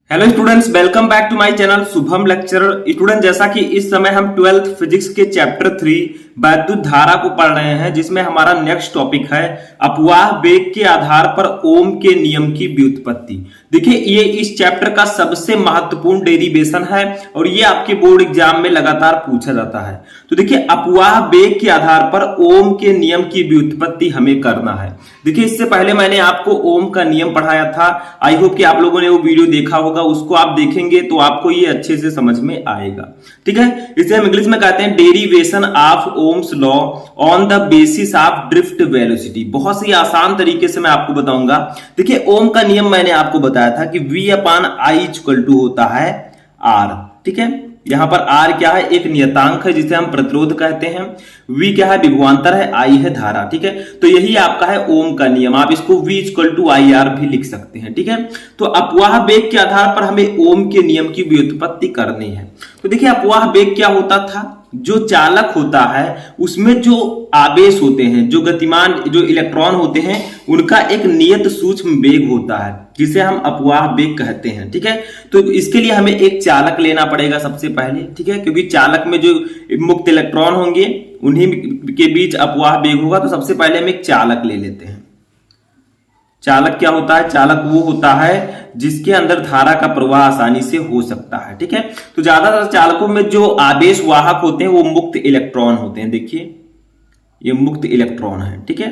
Hello students, welcome back to my channel Shubham lecturer. Student, जैसा कि इस समय हम 12th फिजिक्स के चैप्टर 3 वैद्युत धारा को पढ़ रहे हैं, जिसमें हमारा नेक्स्ट टॉपिक है अपवाह वेग के आधार पर ओम के नियम की व्युत्पत्ति। देखिए, ये इस चैप्टर का सबसे महत्वपूर्ण डेरिवेशन है और ये आपके बोर्ड एग्जाम में लगातार पूछा जाता है। तो देखिए, अपवाह वेग के आधार पर ओम के नियम की व्युत्पत्ति हमें करना है। देखिए, इससे पहले मैंने आपको ओम का नियम पढ़ाया था। आई होप कि आप लोगों ने वो वीडियो देखा होगा। उसको आप देखेंगे तो आपको ये अच्छे से समझ में आएगा। ठीक है, इसे हम इंग्लिश में कहते हैं derivation of Ohm's law on the basis of drift velocity. बहुत ही आसान तरीके से मैं आपको बताऊंगा। देखिए, ओम का नियम मैंने आपको बताया था कि V upon I equal to होता है R। ठीक है, यहां पर R क्या है? एक नियतांक है जिसे हम प्रतिरोध कहते हैं। V क्या है? विभवांतर है। I है धारा। ठीक है, तो यही आपका है ओम का नियम। आप इसको V equal to I R भी लिख सकते हैं। ठीक है, तो अपवाह वेग के आधार पर हमें ओम के नियम की व्युत्पत्ति करनी है। तो देखिए, अपवाह वेग क्या होता था? जो चालक होता है उसमें जो आवेश होते हैं, जो गतिमान जो इलेक्ट्रॉन होते हैं, उनका एक नियत सूक्ष्म वेग होता है जिसे हम अपवाह वेग कहते हैं। ठीक है, तो इसके लिए हमें एक चालक लेना पड़ेगा सबसे पहले। ठीक है, क्योंकि चालक में जो मुक्त इलेक्ट्रॉन होंगे उन्हीं के बीच अपवाह वेग होगा। तो सबसे पहले हम एक चालक ले लेते हैं। चालक क्या होता है? चालक वो होता है जिसके अंदर धारा का प्रवाह आसानी से हो सकता है। ठीक है, तो ज्यादातर चालकों में जो आवेश वाहक होते हैं वो मुक्त इलेक्ट्रॉन होते हैं। देखिए, ये मुक्त इलेक्ट्रॉन है। ठीक है,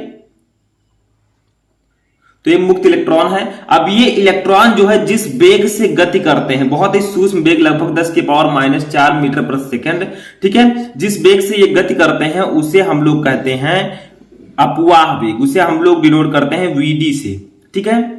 तो ये मुक्त इलेक्ट्रॉन है। अब ये इलेक्ट्रॉन जो है जिस वेग से गति करते हैं, बहुत ही सूक्ष्म वेग, लगभग 10 के पावर -4 मीटर प्रति सेकंड। ठीक है, जिस वेग से ये गति करते हैं उसे हम लोग कहते हैं अपवाह वेग। उसे हम लोग डिनोट करते हैं VD से। ठीक है,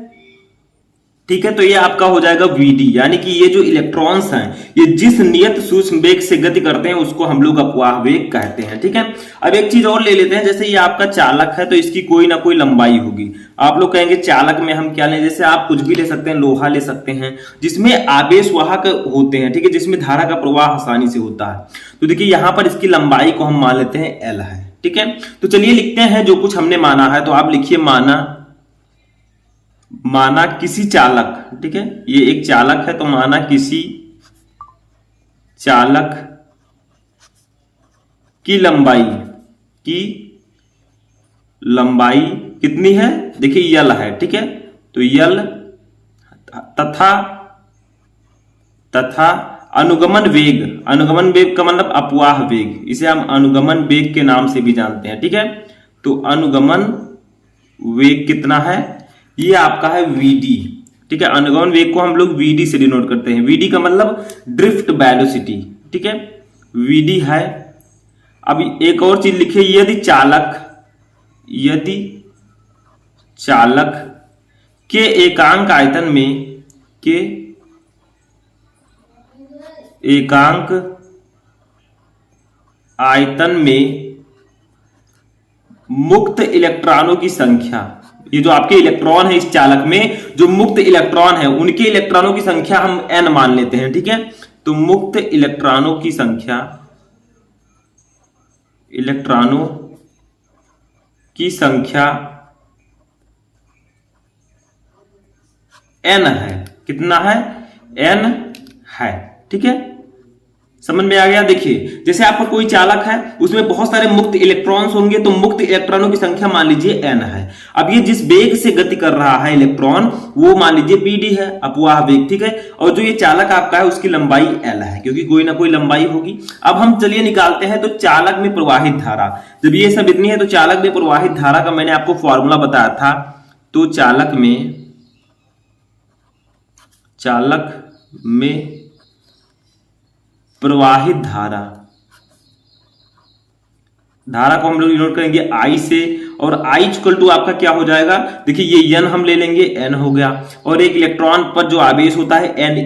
ठीक है, तो ये आपका हो जाएगा VD, यानी कि ये जो इलेक्ट्रॉन्स हैं ये जिस नियत सूक्ष्म वेग से गति करते हैं उसको हम लोग अपवाह वेग कहते हैं। ठीक है, अब एक चीज और ले लेते हैं। जैसे ये आपका चालक है तो इसकी कोई ना कोई लंबाई होगी। आप लोग कहेंगे चालक में हम क्या लें? जैसे आप कुछ भी ले सकते हैं, लोहा ले सकते हैं जिसमें आवेश वाहक होते हैं। ठीक है, जिसमें धारा का प्रवाह आसानी से होता है। तो देखिए, यहां पर इसकी लंबाई को हम मान लेते हैं L है। ठीक है, तो चलिए लिखते हैं जो कुछ हमने माना है। तो आप लिखिए माना किसी चालक। ठीक है, ये एक चालक है तो माना किसी चालक की लंबाई कितनी है? देखिए, यल है। ठीक है, तो यल तथा अनुगमन वेग का मतलब अपवाह वेग, इसे हम अनुगमन वेग के नाम से भी जानते हैं। ठीक है, तो अनुगमन वेग कितना है? ये आपका है VD। ठीक है, अनुगमन वेग को हम लोग VD से डिनोट करते हैं। VD का मतलब ड्रिफ्ट वेलोसिटी। ठीक है, VD है। अब एक और चीज लिखिए, यदि चालक के एकांक आयतन में मुक्त इलेक्ट्रॉनों की संख्या, ये जो आपके इलेक्ट्रॉन है इस चालक में जो मुक्त इलेक्ट्रॉन है उनके इलेक्ट्रॉनों की संख्या हम n मान लेते हैं। ठीक है, तो मुक्त इलेक्ट्रॉनों की संख्या n है। कितना है? n है। ठीक है, समझ में आ गया? देखिए, जैसे आपका कोई चालक है उसमें बहुत सारे मुक्त इलेक्ट्रॉन्स होंगे तो मुक्त इलेक्ट्रॉनों की संख्या मान लीजिए n है। अब ये जिस वेग से गति कर रहा है इलेक्ट्रॉन वो मान लीजिए VD है, अपवाह वेग। ठीक है, और जो ये चालक आपका है उसकी लंबाई L है, क्योंकि कोई ना कोई लंबाई होगी। अब हम चलिए निकालते हैं। तो चालक में प्रवाहित धारा, जब ये सब इतनी है तो चालक में प्रवाहित धारा का मैंने आपको फॉर्मूला बताया था। तो चालक में प्रवाहित धारा को हम लोग डिनोट करेंगे I से, और I इक्वल टू आपका क्या हो जाएगा? देखिए, ये N हम ले लेंगे, N हो गया, और एक इलेक्ट्रॉन पर जो आवेश होता है Ne।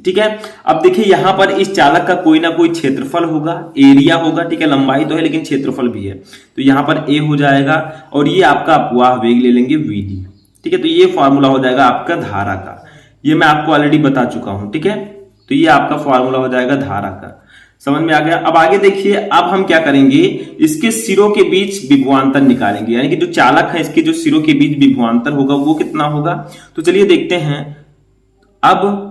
ठीक है, अब देखिए यहां पर इस चालक का कोई ना कोई क्षेत्रफल होगा, एरिया होगा। ठीक है, लंबाई तो है लेकिन क्षेत्रफल भी है, तो यहां पर A हो जाएगा, और ये आपका अपवाह वेग ले लेंगे VD। ठीक है, तो ये फॉर्मूला हो जाएगा आपका धारा का। ये मैं आपको ऑलरेडी बता चुका हूं। ठीक है, तो ये आपका फॉर्मूला हो जाएगा धारा का। समझ में आ गया? अब आगे देखिए, अब हम क्या करेंगे? इसके सिरों के बीच विभवांतर निकालेंगे, यानी कि जो चालक है इसके जो सिरों के बीच विभवांतर होगा वो कितना होगा। तो चलिए देखते हैं। अब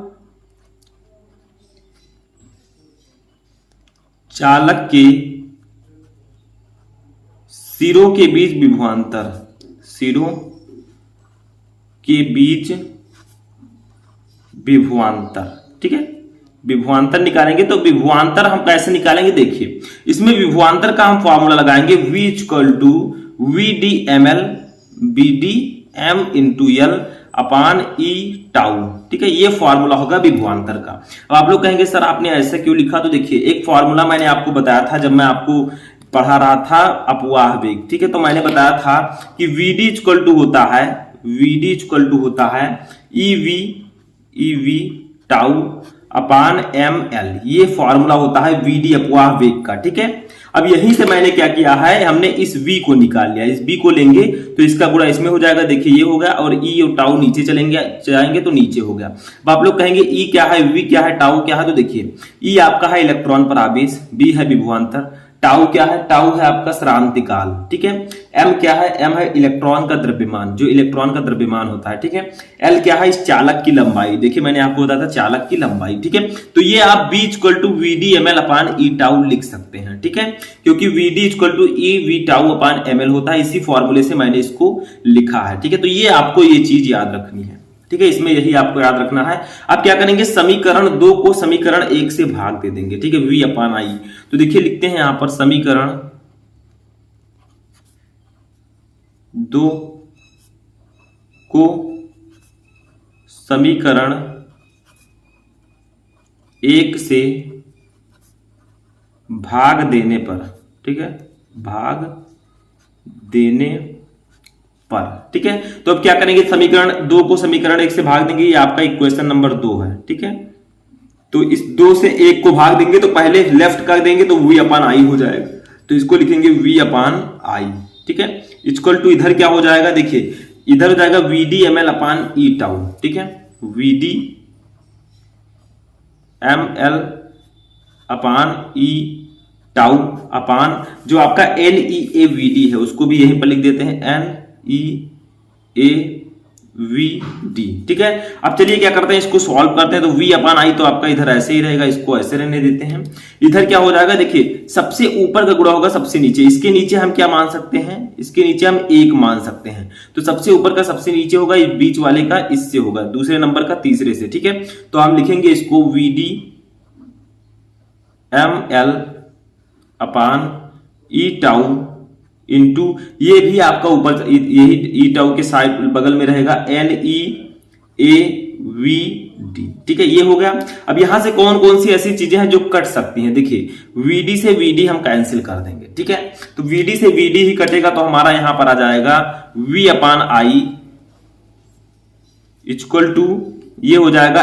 चालक के सिरों के बीच विभवांतर, सिरों के बीच विभवांतर, ठीक है। विभवांतर निकालेंगे तो विभवांतर हम कैसे निकालेंगे, देखिए इसमें विभवांतर का हम फॉर्मूला लगाएंगे V equal to VDML BDM into L upon E tau, ठीक है। ये फॉर्मूला होगा विभवांतर का। अब आप लोग कहेंगे सर आपने ऐसा क्यों लिखा, तो देखिए एक फॉर्मूला मैंने आपको बताया था जब मैं आपको पढ़ा रहा था अपवाह वेग, ठीक है। तो मैंने बताया था कि VD इक्वल टू होता है, VD इक्वल टू होता है EV टाउ अपान ML, ये फॉर्मूला होता है VD अपवाह वेग का, ठीक है। अब यहीं से मैंने क्या किया है, हमने इस V को निकाल लिया, इस V को लेंगे तो इसका गुणा इसमें हो जाएगा, देखिए ये हो गया, और E और टाउ नीचे जाएंगे तो नीचे हो गया। अब आप लोग कहेंगे E क्या है, V क्या है, टाउ क्या है, तो देखिए E आपका है इलेक्ट्रॉन पर आवेश, B है विभवांतर, टाउ क्या है, टाउ है आपका श्रांतिकाल, ठीक है। M क्या है, M है इलेक्ट्रॉन का द्रव्यमान, जो इलेक्ट्रॉन का द्रव्यमान होता है, ठीक है। L क्या है, इस चालक की लंबाई, देखिए मैंने आपको बताया था चालक की लंबाई, ठीक है। तो ये आप B equal to VDML upon E tau लिख सकते हैं, ठीक है, क्योंकि VD equal to EV tau upon ML होता है, इसी फॉर्मूले से मैंने इसको लिखा है, ठीक है। तो ये आपको ये चीज याद रखनी है, ठीक है, इसमें यही आपको याद रखना है। आप क्या करेंगे, समीकरण 2 को समीकरण 1 से भाग दे देंगे, ठीक है, V अपान I। तो देखिए लिखते हैं यहां पर समीकरण 2 को समीकरण 1 से भाग देने पर, ठीक है, भाग देने पर, ठीक है। तो अब क्या करेंगे, समीकरण 2 को समीकरण 1 से भाग देंगे, ये आपका इक्वेशन नंबर 2 है, ठीक है। तो इस 2 से 1 को भाग देंगे तो पहले लेफ्ट कर देंगे तो V अपान I हो जाएगा, तो इसको लिखेंगे V अपान I, ठीक है। इक्वल टू इधर क्या हो जाएगा, देखिए इधर हो जाएगा VDML अपान E टाउ, ठीक है, VDML अपान E टाउ अपान जो आपका NEAVD है उसको भी यहीं पर लिख देते हैं NEAVD, ठीक है। अब चलिए क्या करते हैं, इसको सॉल्व करते हैं। तो V अपान I तो आपका इधर ऐसे ही रहेगा, इसको ऐसे रहने देते हैं। इधर क्या हो जाएगा, देखिए सबसे ऊपर का गुणा होगा सबसे नीचे, इसके नीचे हम क्या मान सकते हैं, इसके नीचे हम 1 मान सकते हैं। तो सबसे ऊपर का सबसे नीचे होगा, बीच वाले का इससे होगा, दूसरे नंबर का तीसरे से, ठीक है। तो हम लिखेंगे इसको VDML upon E tau into, ये भी आपका ऊपर यही E टाउ के साइड बगल में रहेगा NEAVD, ठीक है, ये हो गया। अब यहां से कौन कौन सी ऐसी चीजें हैं जो कट सकती हैं, देखिए VD से VD हम कैंसिल कर देंगे, ठीक है। तो VD से VD ही कटेगा तो हमारा यहां पर आ जाएगा V upon I equal to, ये हो जाएगा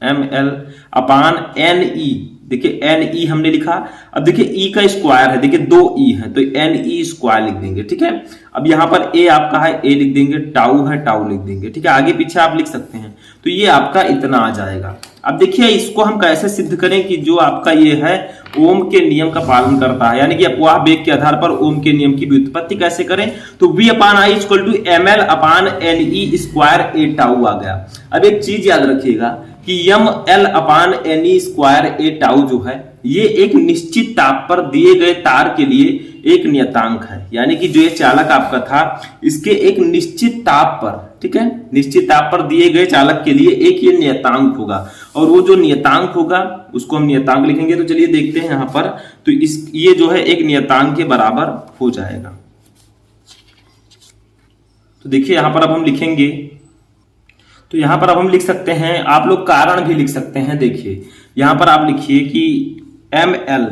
ML अपान NE, देखिए NE हमने लिखा। अब देखिए E का स्क्वायर है, देखिए 2 E है तो NE स्क्वायर लिख देंगे, ठीक है। अब यहां पर A आपका है, A लिख देंगे, टाउ है, टाउ लिख देंगे, ठीक है, आगे पीछे आप लिख सकते हैं। तो ये आपका इतना आ जाएगा। अब देखिए इसको हम कैसे सिद्ध करें कि जो आपका ये है ओम के नियम का पालन करता है, यानी कि अपवाह वेग के आधार पर ओम के नियम की व्युत्पत्ति कैसे करें। तो V upon I equal to ML upon NE square A tau आ गया। अब एक चीज याद रखिएगा कि ML upon NE square A tau जो है ये एक निश्चित ताप पर दिए गए तार के लिए एक नियतांक है, यानी कि जो ये चालक आपका था इसके एक निश्चित ताप पर, ठीक है, निश्चित ताप पर दिए गए चालक के लिए एक ये नियतांक होगा, और वो जो नियतांक होगा उसको हम नियतांक लिखेंगे। तो चलिए देखते हैं यहां पर, तो इस ये जो है एक नियतांक के बराबर हो जाएगा। तो देखिए यहां पर अब हम लिखेंगे, तो यहां पर अब हम लिख सकते हैं, आप लोग कारण भी लिख सकते हैं। देखिए यहां पर आप लिखिए कि ML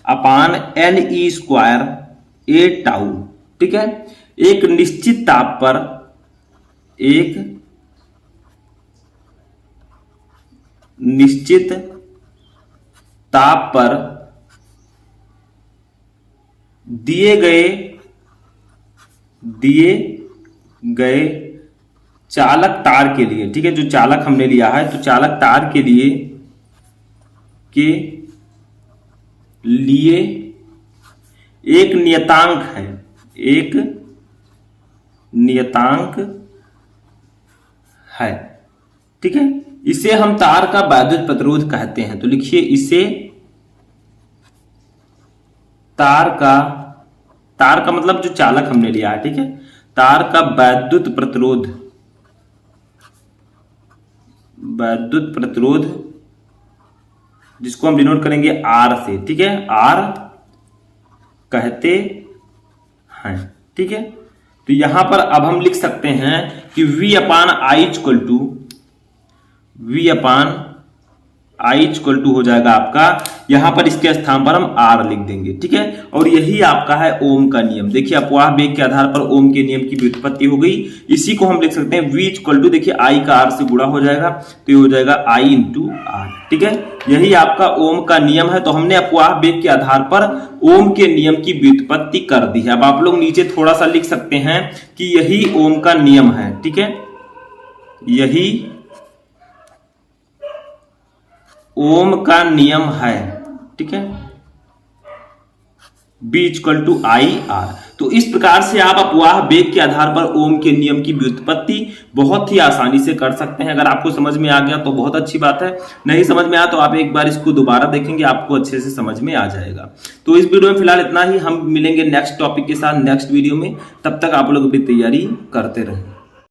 upon NE square A tau, ठीक है, एक निश्चित ताप पर, एक निश्चित ताप पर दिए गए चालक तार के लिए, ठीक है, जो चालक हमने लिया है तो चालक तार के लिए एक नियतांक है, एक नियतांक है, ठीक है। इसे हम तार का वैद्युत प्रतिरोध कहते हैं। तो लिखिए इसे तार का मतलब जो चालक हमने लिया है, ठीक है, तार का वैद्युत प्रतिरोध जिसको हम डिनोट करेंगे आर से, ठीक है, आर कहते हैं, ठीक है। तो यहां पर अब हम लिख सकते हैं कि V upon I equal to हो जाएगा आपका, यहां पर इसके स्थान पर हम R लिख देंगे, ठीक है। और यही आपका है ओम का नियम। देखिए अपवाह वेग के आधार पर ओम के नियम की व्युत्पत्ति हो गई। इसी को हम लिख सकते हैं V इक्वल टू, देखिए I का R से गुणा हो जाएगा तो ये हो जाएगा I इंटू R, ठीक है। यही आपका ओम का नियम है। तो हमने अपवाह वेग के आधार पर ओम के नियम की व्युत्पत्ति कर दी है। अब आप लोग नीचे थोड़ा सा लिख सकते हैं कि यही ओम का नियम है, ठीक है, यही ओम का नियम है, ठीक है, B equal to I R. तो इस प्रकार से आप अपवाह वेग के आधार पर ओम के नियम की व्युत्पत्ति बहुत ही आसानी से कर सकते हैं। अगर आपको समझ में आ गया तो बहुत अच्छी बात है, नहीं समझ में आया तो आप एक बार इसको दोबारा देखेंगे, आपको अच्छे से समझ में आ जाएगा। तो इस वीडियो में फिलहाल इतना ही। हम मिलेंगे नेक्स्ट टॉपिक के साथ नेक्स्ट वीडियो में। तब तक आप लोग अपनी तैयारी करते रहें।